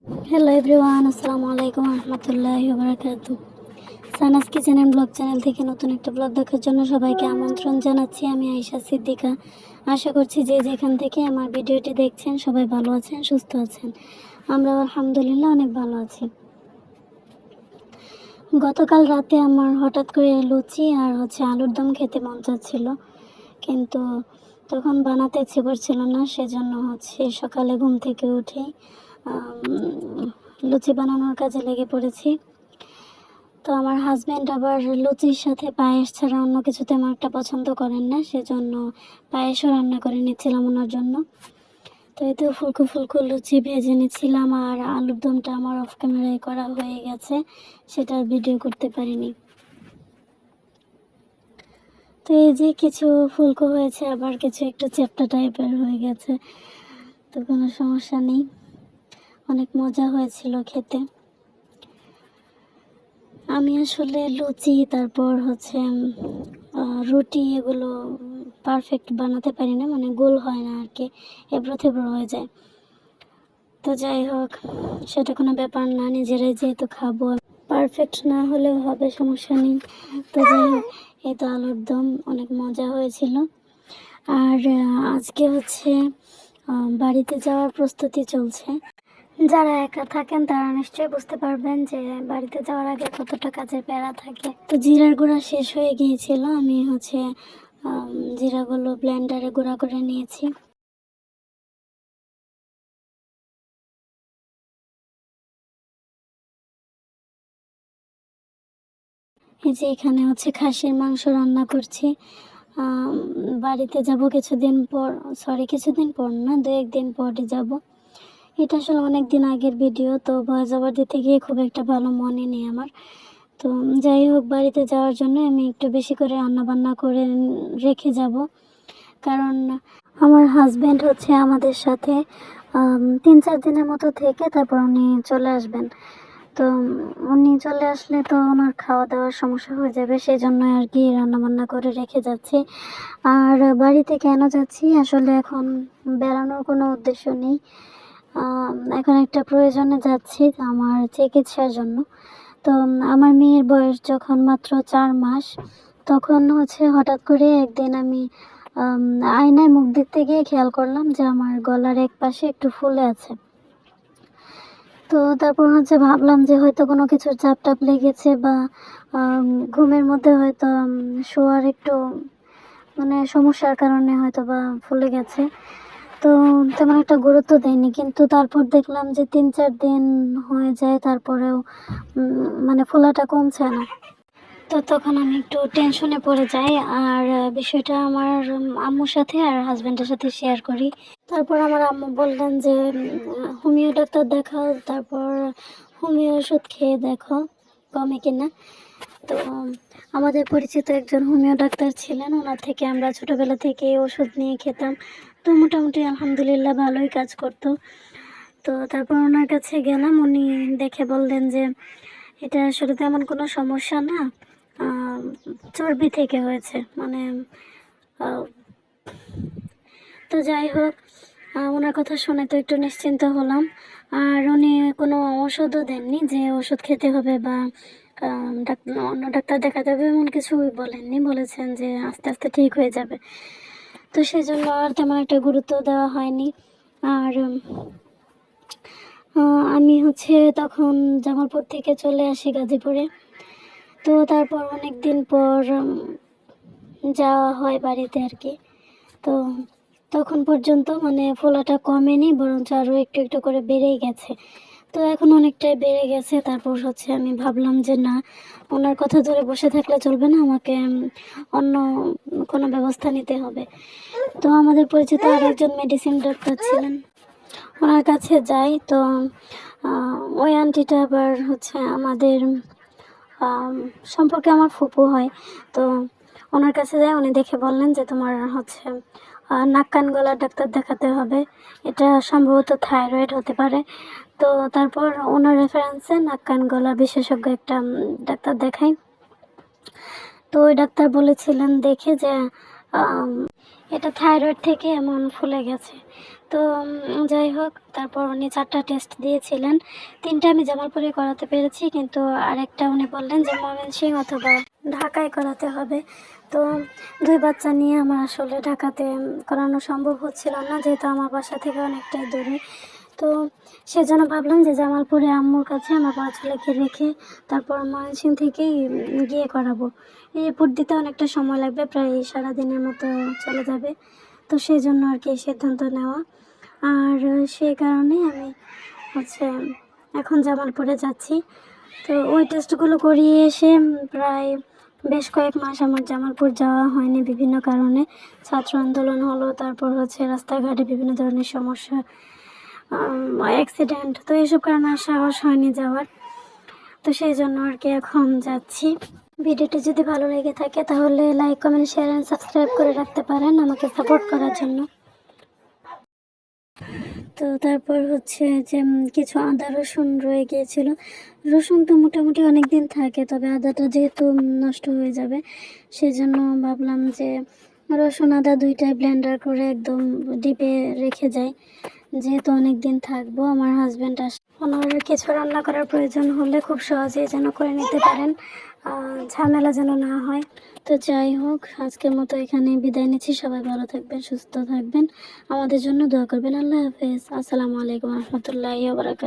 Hello everyone, আসসালামু আলাইকুম রহমতুল্লাহি ওয়া বারাকাতুহু। Sana's kitchen and blog channel থেকে নতুন একটা ব্লগ দেখার জন্য সবাইকে আমন্ত্রণ জানাচ্ছি। আমি আয়েশা সিদ্দিকা। আশা করছি যে যেখান থেকে আমার ভিডিওটি দেখছেন সবাই ভালো আছেন, সুস্থ আছেন। আমরা আলহামদুলিল্লাহ অনেক ভালো আছি। গতকাল রাতে আমার হঠাৎ করে লুচি আর আলুর দম খেতে মন চাচ্ছিল, কিন্তু তখন বানাতে ইচ্ছে করছিল না। সেজন্য সকালে ঘুম থেকে উঠেই লুচি বানানোর কাজে লেগে পড়েছি। তো আমার হাজব্যান্ড আবার লুচির সাথে পায়েস ছাড়া অন্য কিছু তেমন একটা পছন্দ করেন না, সেজন্য পায়েসও রান্না করে নিচ্ছিলাম ওনার জন্য। তো এতে ফুলকো ফুলকো লুচি ভেজে নিচ্ছিলাম, আর আলুর দমটা আমার অফ ক্যামেরায় করা হয়ে গেছে, সেটা ভিডিও করতে পারিনি। তো এই যে কিছু ফুলকো হয়েছে, আবার কিছু একটু চ্যাপ্টা টাইপের হয়ে গেছে, তো কোনো সমস্যা নেই। অনেক মজা হয়েছিল খেতে। আমি আসলে লুচি তারপর রুটি এগুলো পারফেক্ট বানাতে পারি না, মানে গোল হয় না আর কি, এবড়ো থেবড়ো হয়ে যায়। তো যাই হোক, সেটা কোনো ব্যাপার না, নিজেরাই যেহেতু খাবো, পারফেক্ট না হলেও হবে, সমস্যা নেই। তো যাই হোক, এই তো আলুর দম অনেক মজা হয়েছিল। আর আজকে বাড়িতে যাওয়ার প্রস্তুতি চলছে। যারা একা থাকেন তারা নিশ্চয়ই বুঝতে পারবেন যে বাড়িতে যাওয়ার আগে কতটা কাজের প্যারা থাকে। তো জিরার গুঁড়া শেষ হয়ে গিয়েছিল, আমি জিরাগুলো ব্লেন্ডারে গুঁড়া করে নিয়েছি। এই যে এখানে খাসির মাংস রান্না করছি। বাড়িতে যাব কিছুদিন পর, কিছুদিন পর না, 2-1 দিন পরই যাব। এটা আসলে অনেক দিন আগের ভিডিও, তো ভয়েস ওভার দিতে গিয়ে খুব একটা ভালো মনে নেই আমার। তো যাই হোক, বাড়িতে যাওয়ার জন্য আমি একটু বেশি করে রান্নাবান্না করে রেখে যাব, কারণ আমার হাজব্যান্ড আমাদের সাথে 3-4 দিনের মতো থেকে তারপর উনি চলে আসবেন। তো উনি চলে আসলে তো ওনার খাওয়া দাওয়ার সমস্যা হয়ে যাবে, সেই জন্য আর কি রান্নাবান্না করে রেখে যাচ্ছি। আর বাড়িতে কেন যাচ্ছি, আসলে এখন বেড়ানোর কোনো উদ্দেশ্য নেই। এখন একটা প্রয়োজনে যাচ্ছি, আমার চিকিৎসার জন্য। তো আমার মেয়ের বয়স যখন মাত্র 4 মাস, তখন হঠাৎ করে একদিন আমি আয়নায় মুখ দেখতে গিয়ে খেয়াল করলাম যে আমার গলার এক পাশে একটু ফুলে আছে। তো তারপর ভাবলাম যে হয়তো কোনো কিছুর চাপ টাপ লেগেছে, বা ঘুমের মধ্যে হয়তো শোয়ার একটু মানে সমস্যার কারণে হয়তো বা ফুলে গেছে। তো তেমন একটা গুরুত্ব দেয়নি, কিন্তু তারপর দেখলাম যে 3-4 দিন হয়ে যায়, তারপরেও মানে ফোলাটা কমছে না। তো তখন আমি একটু টেনশনে পড়ে যাই, আর বিষয়টা আমার আম্মুর সাথে আর হাজব্যান্ডের সাথে শেয়ার করি। তারপর আমার আম্মু বললেন যে হোমিও ডাক্তার দেখাও, তারপর হোমিও ওষুধ খেয়ে দেখো কমে কিনা। তো আমাদের পরিচিত একজন হোমিও ডাক্তার ছিলেন, ওনার থেকে আমরা ছোটোবেলা থেকে ওষুধ নিয়ে খেতাম। তো মোটামুটি আলহামদুলিল্লাহ ভালোই কাজ করতো। তো তারপর ওনার কাছে গেলাম, উনি দেখে বললেন যে এটা আসলে তেমন কোনো সমস্যা না, চর্বি থেকে হয়েছে, মানে তো যাই হোক, ওনার কথা শুনে তো একটু নিশ্চিন্ত হলাম। আর উনি কোনো ওষুধও দেননি যে ওষুধ খেতে হবে বা অন্য ডাক্তার দেখাতে হবে, এমন কিছুই বলেননি। বলেছেন যে আস্তে আস্তে ঠিক হয়ে যাবে। তো সেই জন্য আর তেমন একটা গুরুত্ব দেওয়া হয়নি। আর আমি তখন জামালপুর থেকে চলে আসি গাজীপুরে। তো তারপর অনেক দিন পর যাওয়া হয় বাড়িতে আর কি। তো তখন পর্যন্ত মানে ফোলাটা কমেনি, বরঞ্চ আরও একটু একটু করে বেড়েই গেছে। তো এখন অনেকটাই বেড়ে গেছে। তারপর আমি ভাবলাম যে না, ওনার কথা ধরে বসে থাকলে চলবে না, আমাকে অন্য কোনো ব্যবস্থা নিতে হবে। তো আমাদের পরিচিত আরেকজন মেডিসিন ডাক্তার ছিলেন, ওনার কাছে যাই। তো ওই আন্টিটা আবার আমাদের সম্পর্কে আমার ফুপু হয়। তো ওনার কাছে যাই, উনি দেখে বললেন যে তোমার নাক কান গলার ডাক্তার দেখাতে হবে, এটা সম্ভবত থাইরয়েড হতে পারে। তো তারপর ওনার রেফারেন্সে নাক কান গলা বিশেষজ্ঞ একটা ডাক্তার দেখাই। তো ওই ডাক্তার বলেছিলেন দেখে যে এটা থাইরয়েড থেকে এমন ফুলে গেছে। তো যাই হোক, তারপর উনি 4টা টেস্ট দিয়েছিলেন। 3টা আমি জামালপুরে করাতে পেরেছি, কিন্তু আরেকটা উনি বললেন যে ময়মনসিংহ অথবা ঢাকায় করাতে হবে। তো 2 বাচ্চা নিয়ে আমার আসলে ঢাকাতে করানো সম্ভব হচ্ছিল না, যেহেতু আমার বাসা থেকে অনেকটাই দূরে। তো সেজন্য ভাবলাম যে জামালপুরে আম্মুর কাছে আমার বড় ছেলেকে রেখে তারপর ময়মনসিংহ থেকেই গিয়ে করাবো। এই রিপোর্ট দিতে অনেকটা সময় লাগবে, প্রায় সারাদিনের মতো চলে যাবে। তো সেই জন্য আর কি সিদ্ধান্ত নেওয়া। আর সেই কারণে আমি হচ্ছে এখন জামালপুরে যাচ্ছি। তো ওই টেস্টগুলো করিয়ে এসে প্রায় বেশ কয়েক মাস আমার জামালপুর যাওয়া হয়নি বিভিন্ন কারণে। ছাত্র আন্দোলন হলো, তারপর হচ্ছে রাস্তাঘাটে বিভিন্ন ধরনের সমস্যা, অ্যাক্সিডেন্ট, তো এইসব কারণে আর সাহস হয়নি যাওয়ার। তো সেই জন্য আর কি এখন যাচ্ছি। ভিডিওটি যদি ভালো লেগে থাকে তাহলে like, comment, share and subscribe করে রাখতে পারেন আমাকে সাপোর্ট করার জন্য। তো তারপর হচ্ছে যে কিছু আদা রসুন রয়ে গিয়েছিল। রসুন তো মোটামুটি অনেক দিন থাকে, তবে আদাটা যেহেতু নষ্ট হয়ে যাবে, সেজন্য ভাবলাম যে রসুন আদা দুইটাই ব্লেন্ডার করে একদম ডিপে রেখে যাই, যেহেতু অনেক দিন থাকবো। আমার হাজব্যান্ড ওনার কিছু রান্না করার প্রয়োজন হলে খুব সহজেই যেন করে নিতে পারেন, ঝামেলা যেন না হয়। তো যাই হোক, আজকের মতো এখানে বিদায় নিচ্ছি। সবাই ভালো থাকবেন, সুস্থ থাকবেন, আমাদের জন্য দোয়া করবেন। আল্লাহ হাফেজ। আসসালামু আলাইকুম রহমতুল্লাহি ওয়া বারাকাতুহু।